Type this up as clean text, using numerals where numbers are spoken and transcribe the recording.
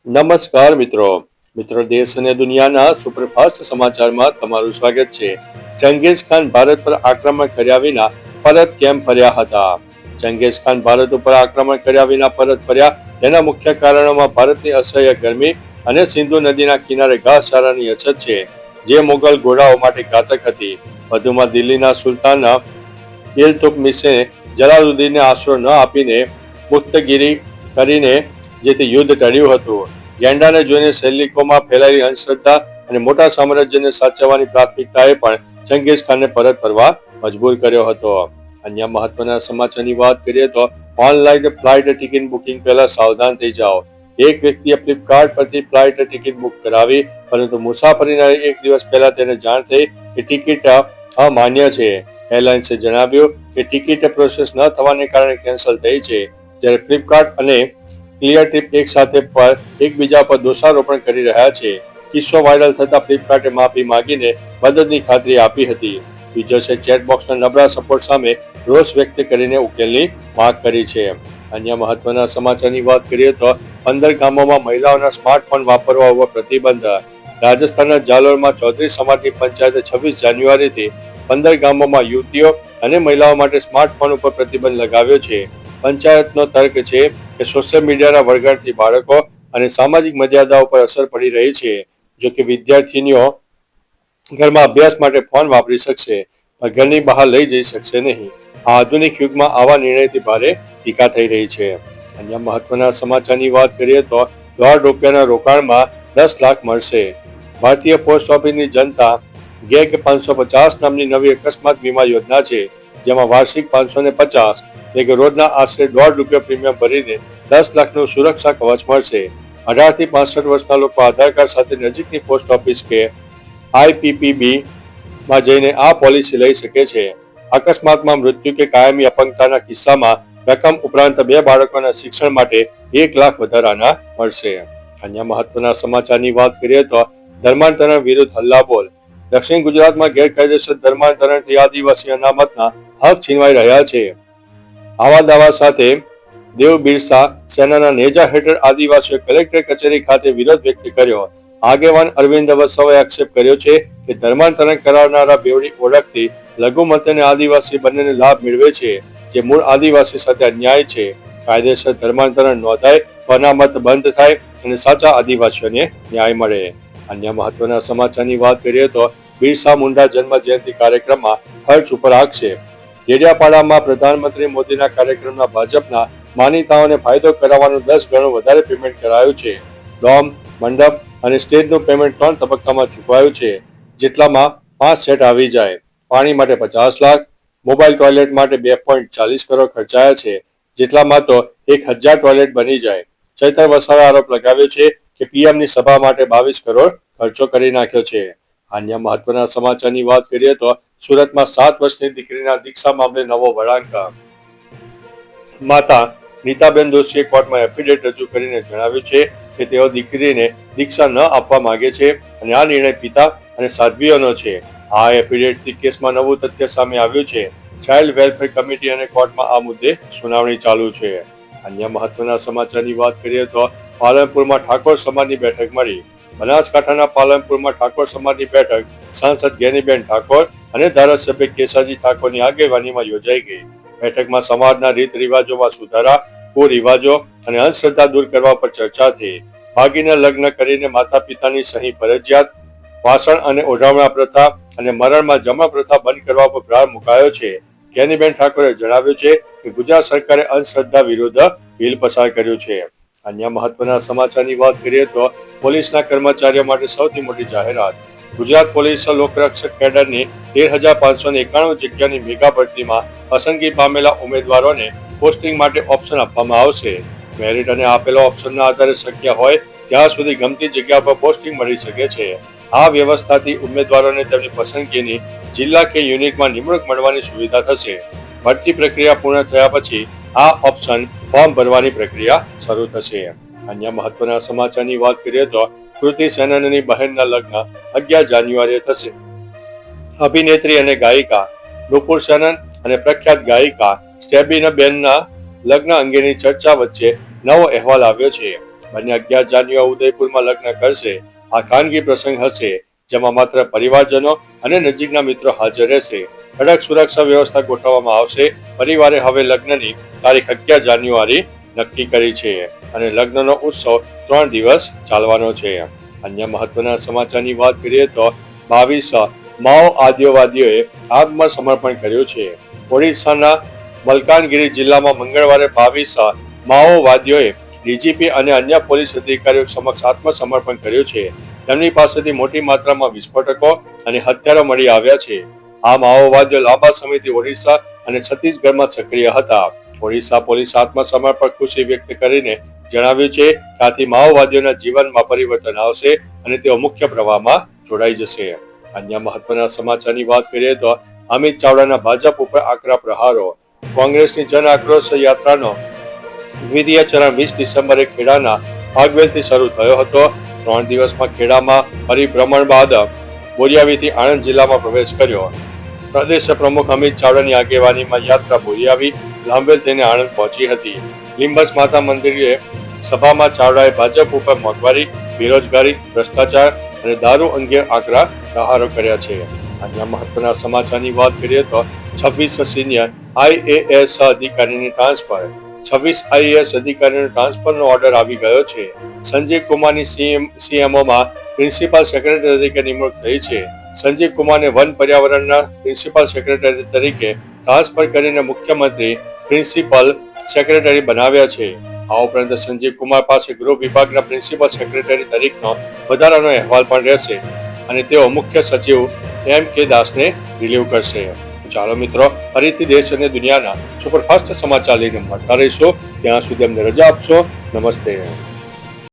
નમસ્કાર મિત્રો દેશ અને દુનિયાના સુપરફાસ્ટ સમાચારમાં તમારું સ્વાગત છે। ચંગેઝ ખાન ભારત પર આક્રમણ કર્યા વિના પરત કેમ ફર્યા હતા? ચંગેઝ ખાન ભારત ઉપર આક્રમણ કર્યા વિના પરત ફર્યા તેના મુખ્ય કારણોમાં ભારતની અસહ્ય ગરમી અને સિંધુ નદીના કિનારે ઘાસચારાની અછત છે, જે મુગલ ઘોડાઓ માટે ઘાતક હતી। વધુમાં દિલ્હીના સુલતાન ઇલ્તુત્મિશે જલાલુદ્દીનને આશરો ન આપીને મુક્તગીરી કરીને જેથી યુદ્ધ ટળ્યું હતું। ગેંડાને જોઈને સૈનિકોમાં ફેલાયેલી અંધશ્રદ્ધા અને મોટા સામ્રાજ્યને સાચવવાની પ્રાથમિકતાએ પણ ચંગેઝ ખાનને પરત ફરવા મજબૂર કર્યો હતો। અન્ય મહત્વના સમાચારની વાત કરીએ તો ઓનલાઈન ફ્લાઇટ ટિકિટ બુકિંગ પહેલા સાવધાન થઈ જાઓ। એક વ્યક્તિએ ફ્લિપકાર્ટ પરથી ફ્લાઇટ ટિકિટ બુક કરાવી, પરંતુ મુસાફરીના એક દિવસ પહેલા તેને જાણ થઈ કે ટિકિટ અમાન્ય છે। એરલાઇન્સે જણાવ્યું કે ટિકિટ પ્રોસેસ ન થવાને કારણે કેન્સલ થઈ છે, જ્યારે ફ્લિપકાર્ટ અને ક્લિયર ટ્રીપ એક સાથે એકબીજા પર દોષારોપણ કરી રહ્યા છે। કિસ્સો વાયરલ થતા ફ્લિપકાર્ટે માફી માંગીને મદદની ખાતરી આપી હતી। યુઝર્સે ચેટબોક્સના નબળા સપોર્ટ સામે રોષ વ્યક્ત કરીને ઉકેલની માંગ કરી છે। અન્ય મહત્વના સમાચારની વાત કરીએ તો 15 ગામોમાં મહિલાઓના સ્માર્ટફોન વાપરવા ઉપર પ્રતિબંધ। રાજસ્થાનના જાલોરમાં ચૌધરી સમાજની પંચાયતે 26 જાન્યુઆરીથી 15 ગામોમાં યુવતીઓ અને મહિલાઓ માટે સ્માર્ટફોન ઉપર પ્રતિબંધ લગાવ્યો છે। પંચાયતનો તર્ક છે કે સોશિયલ મીડિયાના વળગાડથી બાળકો અને સામાજિક મર્યાદાઓ પર અસર પડી રહી છે। જો કે વિદ્યાર્થીનીઓ ઘરમાં અભ્યાસ માટે ફોન વાપરી શકશે, પણ ઘરની બહાર લઈ જઈ શકશે નહીં। આ આધુનિક યુગમાં આવા નિર્ણયથી ભારે ટીકા થઈ રહી છે। અન્ય મહત્વના સમાચારની વાત કરીએ તો ₹1.5 રોકાણમાં 10 લાખ મળશે। ભારતીય પોસ્ટ ઓફિસની જનતા ગેગ 550 નામની નવી અકસ્માત વીમા યોજના છે, જેમાં વાર્ષિક 550 એટલે કે રોજના આશરે ₹1.5 પ્રીમિયમ ભરીને 10 લાખનું સુરક્ષા કવચ મળશે। 18 થી 65 વર્ષના લોકો આધાર કાર્ડ સાથે નજીકની પોસ્ટ ઓફિસ કે IPPB માં જઈને આ પોલિસી લઈ શકે છે। અકસ્માતમાં મૃત્યુ કે કાયમી અપંગતાના કિસ્સામાં રકમ ઉપરાંત 2 બાળકોના શિક્ષણ માટે 1 લાખ વધારાના મળશે। અન્ય મહત્વના સમાચારની વાત કરીએ તો ધર્માંતરણ વિરુદ્ધ હલ્લાબોલ। દક્ષિણ ગુજરાતમાં ગેરકાયદેસર ધર્માંતરણથી આદિવાસી અનામતના હક છીનવાઈ રહ્યા છે। આવા દાવા સાથે દેવ બિરસા સેનાના નેજા હેઠળ આદિવાસીઓ કલેક્ટર કચેરી ખાતે વિરોધ વ્યક્ત કર્યો। આગેવાન અરવિંદ વસાવાએ આક્ષેપ કર્યો છે કે ધર્માંતરણ કરાવનારા બેવડી ઓળખથી લઘુમતી અને આદિવાસી બંનેને લાભ મેળવે છે, જે મૂળ આદિવાસી સાથે અન્યાય છે। કાયદેસર ધર્માંતરણ નોંધાય તો અનામત બંધ થાય અને સાચા આદિવાસીઓને ન્યાય મળે। અન્ય મહત્વના સમાચારની વાત કરીએ તો બિરસા મુંડા જન્મ જયંતિ કાર્યક્રમમાં ખર્ચ ઉપર આક્ષેપ। ડેડિયાપાડામાં પ્રધાનમંત્રી મોદીના કાર્યક્રમના ભાજપના માનીતાઓને ફાયદો કરાવવાનું 10 ગણું વધારે પેમેન્ટ કરાયું છે। ડોમ, મંડપ અને સ્ટેજનું પેમેન્ટ 3 તબક્કામાં ચૂકવાયું છે, જેટલામાં 5 સેટ આવી જાય। પાણી માટે 50 લાખ, મોબાઈલ ટોયલેટ માટે 2.40 કરોડ ખર્ચાયા છે, જેટલામાં તો 1000 ટોયલેટ બની જાય। ચૈતર વસાવાએ આરોપ લગાવ્યો છે કે પીએમની સભા માટે 22 કરોડ ખર્ચો કરી નાખ્યો છે। અન્ય મહત્વના સમાચારની વાત કરીએ તો સુરતમાં 7 વર્ષની દીકરીના દીક્ષા મામલે નવો વળાંક। માતા નીતાબેન દોશીએ કોર્ટમાં એફિડેવિટ રજૂ કરીને જણાવ્યું છે કે તેઓ દીકરીને દીક્ષા ન આપવા માંગે છે અને આ નિર્ણય પિતા અને સાધ્વીઓનો છે। આ એફિડેવિટથી કેસમાં નવું તથ્ય સામે આવ્યું છે। ચાઇલ્ડ વેલફેર કમિટી અને કોર્ટમાં આ મુદ્દે સુનાવણી ચાલુ છે। અન્ય મહત્વના સમાચારની વાત કરીએ તો પાલનપુરમાં ઠાકોર સમાજની બેઠક મળી। બનાસકાંઠાના પાલનપુરમાં ઠાકોર સમાજની બેઠક સાંસદ જ્ઞાનીબેન ઠાકોર અને ધારાસભ્ય કેસાજી ઠાકોરની આગેવાનીમાં યોજાઈ ગઈ। બેઠકમાં સમાજના રીત રિવાજોમાં સુધારા, કુરિવાજો અને અંધશ્રદ્ધા દૂર કરવા પર ચર્ચા થઈ। ભાગીને લગ્ન કરીને માતા પિતાની સહી ફરજિયાત, વાસણ અને ઓઢામણા પ્રથા અને મરણમાં જમા પ્રથા બંધ કરવા પર ભાર મુકાયો છે। જ્ઞાનીબેન ઠાકોરે જણાવ્યું છે કે ગુજરાત સરકારે અંધશ્રદ્ધા વિરુદ્ધ બિલ પસાર કર્યું છે। અન્ય મહત્વના સમાચારની વાત કરીએ તો પોલીસના કર્મચારીઓ માટે સૌથી મોટી જાહેરાત। ગુજરાત પોલીસ લોકરક્ષક કેડરની 13,591 જગ્યાની મેગા ભરતીમાં પસંદગી પામેલા ઉમેદવારોને પોસ્ટિંગ માટે ઓપ્શન આપવામાં આવશે। મેરિટ અને આપેલા ઓપ્શનના આધારે શક્ય હોય ત્યાં સુધી ગમતી જગ્યા પર પોસ્ટિંગ મળી શકે છે। આ વ્યવસ્થાથી ઉમેદવારોને તેમની પસંદગીની જિલ્લા કે યુનિટમાં નિમણૂક મળવાની સુવિધા થશે। ભરતી પ્રક્રિયા પૂર્ણ થયા પછી આ ઓપ્શન ફોર્મ ભરવાની પ્રક્રિયા શરૂ થશે। અન્ય મહત્વના સમાચારની વાત કરીએ તો કૃતિ સેનનની બહેનના લગ્ન 11 જાન્યુઆરીએ થશે। અભિનેત્રી અને ગાયિકા નુપુર સેનન અને પ્રખ્યાત ગાયિકા સ્ટેબીના બેનના લગ્ન અંગેની ચર્ચા વચ્ચે નવો અહેવાલ આવ્યો છે। બંને 11 જાન્યુઆરી ઉદયપુરમાં લગ્ન કરશે. આ ખાનગી પ્રસંગ હશે, જેમાં માત્ર પરિવારજનો અને નજીકના મિત્રો હાજર રહેશે. કડક સુરક્ષા વ્યવસ્થા ગોઠવવામાં આવશે. પરિવારે હવે લગ્નની તારીખ 11 જાન્યુઆરી નક્કી કરી છે અને લગ્નનો ઉત્સવ 3 દિવસ ચાલવાનો છે. અન્ય મહત્વના સમાચારની વાત કરીએ તો 22 માઓવાદીઓએ આત્મસમર્પણ કર્યું છે. ઓડિશાના મલકાનગિરી જિલ્લામાં મંગળવારે 22 માઓવાદીઓએ ડીજીપી અને અન્ય પોલીસ અધિકારીઓ સમક્ષ આત્મસમર્પણ કર્યું છે. તેમની પાસેથી મોટી માત્રામાં વિસ્ફોટકો અને હથિયારો મળી આવ્યા છે. આ માઓવાદીઓ લાંબા સમયથી ઓડિશા અને છત્તીસગઢમાં સક્રિય હતા. ઓડિશા પોલીસ આત્મસમર્પણ ખુશી વ્યક્ત કરીને જણાવ્યું છે કે આથી માઓવાદીઓના જીવનમાં પરિવર્તન આવશે અને તેઓ મુખ્ય પ્રવાહમાં જોડાઈ જશે. અન્ય મહત્વના સમાચારની વાત કરીએ તો અમિત ચાવડાના ભાજપ ઉપર આકરા પ્રહારો. કોંગ્રેસની જન આક્રોશ યાત્રાનો દ્વિતીય ચરણ 20 ડિસેમ્બરે ખેડાના આગવેલથી શરૂ થયો હતો. 3 દિવસમાં ખેડામાં પરિભ્રમણ બાદ બોરિયાવીથી આણંદ જિલ્લામાં પ્રવેશ કર્યો. પ્રદેશ પ્રમુખ અમિત ચાવડાની આગેવાનીમાં યાત્રા બોરિયાવી લાંબેલ થઈને આણંદ પહોંચી હતી. લીંબસ માતા મંદિરે સભામાં ચાવડાએ ભાજપ ઉપર મોંઘવારી, બેરોજગારી, ભ્રષ્ટાચાર અને દારૂ અંગે આકરા પ્રહારો કર્યા છે. અન્ય મહત્વના સમાચારની વાત કરીએ તો 26 સિનિયર IAS અધિકારીની ટ્રાન્સફર. 26 IAS અધિકારીનો ટ્રાન્સફરનો ઓર્ડર આવી ગયો છે. સંજીવ કુમારની CMOમાં પ્રિન્સિપાલ સેક્રેટરી તરીકે નિમણૂક થઈ છે. સંજીવ કુમારને વન પર્યાવરણના પ્રિન્સિપાલ સેક્રેટરી તરીકે ટ્રાન્સફર કરીને મુખ્યમંત્રી પ્રિન્સિપલ સેક્રેટરી બનાવ્યા છે. આ ઉપરાંત સંજીવ કુમાર પાસે ગૃહ વિભાગના પ્રિન્સિપલ સેક્રેટરી તરીકેનો વધારાનો અહેવાલ પણ રહેશે અને તેઓ મુખ્ય સચિવ MK દાસને રિલીવ કરશે. ચાલો મિત્રો, ફરીથી દેશ અને દુનિયાના સુપરફાસ્ટ સમાચાર લઈને મળતા રહીશું. ત્યાં સુધી અમને રજા આપશો. નમસ્તે.